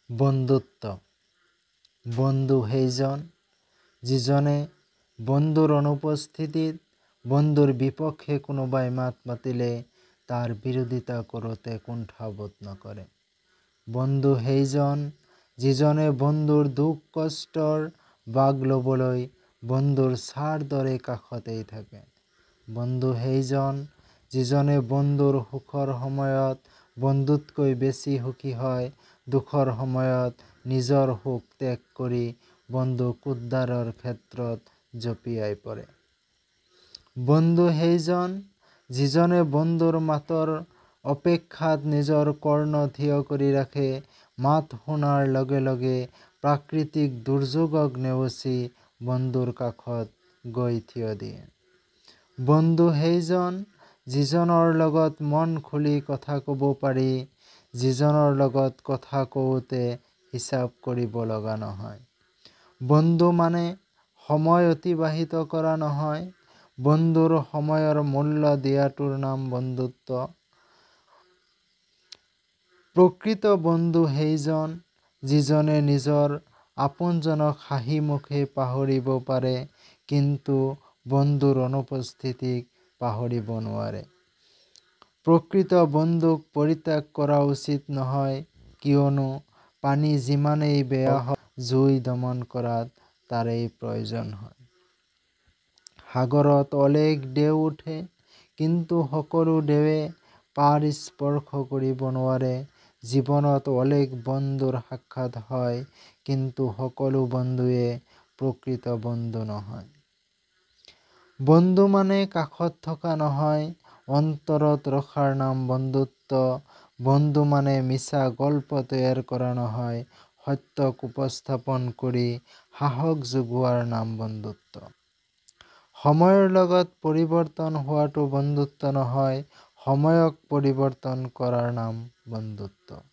বন্ধুত্ব। বন্ধু সেইজন যিজনে বন্ধুৰ অনুপস্থিতিত বন্ধুৰ বিপক্ষে কোনোবাই মাত মাতিলে তাৰ বিৰোধিতা কৰোঁতে কুণ্ঠাবোধ নকৰে। বন্ধু সেইজন যিজনে বন্ধুৰ দুখ কষ্টৰ ভাগ ল'বলৈ বন্ধুৰ ছাঁৰ দৰে কাষতেই থাকে। বন্ধু সেইজন যিজনে বন্ধুৰ সুখৰ সময়ত বন্ধুতকৈ বেছি সুখী হয়, দুখৰ সময়ত নিজৰ সুখ ত্যাগ কৰি বন্ধুক উদ্ধাৰৰ ক্ষেত্ৰত জঁপিয়াই পৰে। বন্ধু সেইজন যিজনে বন্ধুৰ মাতৰ অপেক্ষাত নিজৰ কৰ্ণ থিয় কৰি ৰাখে, মাত শুনাৰ লগে লগে প্ৰাকৃতিক দুৰ্যোগক নেওচি বন্ধুৰ কাষত গৈ থিয় দিয়ে। বন্ধু সেইজন যিজনৰ লগত মন খুলি কথা ক'ব পাৰি, যিজনৰ লগত কথা কওঁতে হিচাপ কৰিব লগা নহয়। বন্ধু মানে সময় অতিবাহিত কৰা নহয়, বন্ধুৰ সময়ৰ মূল্য দিয়াটোৰ নাম বন্ধুত্ব। প্ৰকৃত বন্ধু সেইজন যিজনে নিজৰ আপোনজনক হাঁহি মুখে পাহৰিব পাৰে, কিন্তু বন্ধুৰ অনুপস্থিতিক পাহৰিব নোৱাৰে। প্ৰকৃত বন্ধুক পৰিত্যাগ কৰা উচিত নহয়, কিয়নো পানী যিমানেই বেয়া হওক জুই দমন কৰাত তাৰেই প্ৰয়োজন হয়। সাগৰত অলেখ ঢেউ উঠে, কিন্তু সকলো ঢেৱে পাৰ স্পৰ্শ কৰিব নোৱাৰে। জীৱনত অলেখ বন্ধুৰ সাক্ষাৎ হয়, কিন্তু সকলো বন্ধুৱে প্ৰকৃত বন্ধু নহয়। বন্ধু মানে কাষত থকা নহয়, অন্তৰত ৰখাৰ নাম বন্ধুত্ব। বন্ধু মানে মিছা গল্প তৈয়াৰ কৰা নহয়, সত্যক উপস্থাপন কৰি সাহস যোগোৱাৰ নাম বন্ধুত্ব। সময়ৰ লগত পৰিৱৰ্তন হোৱাটো বন্ধুত্ব নহয়, সময়ক পৰিৱৰ্তন কৰাৰ নাম বন্ধুত্ব।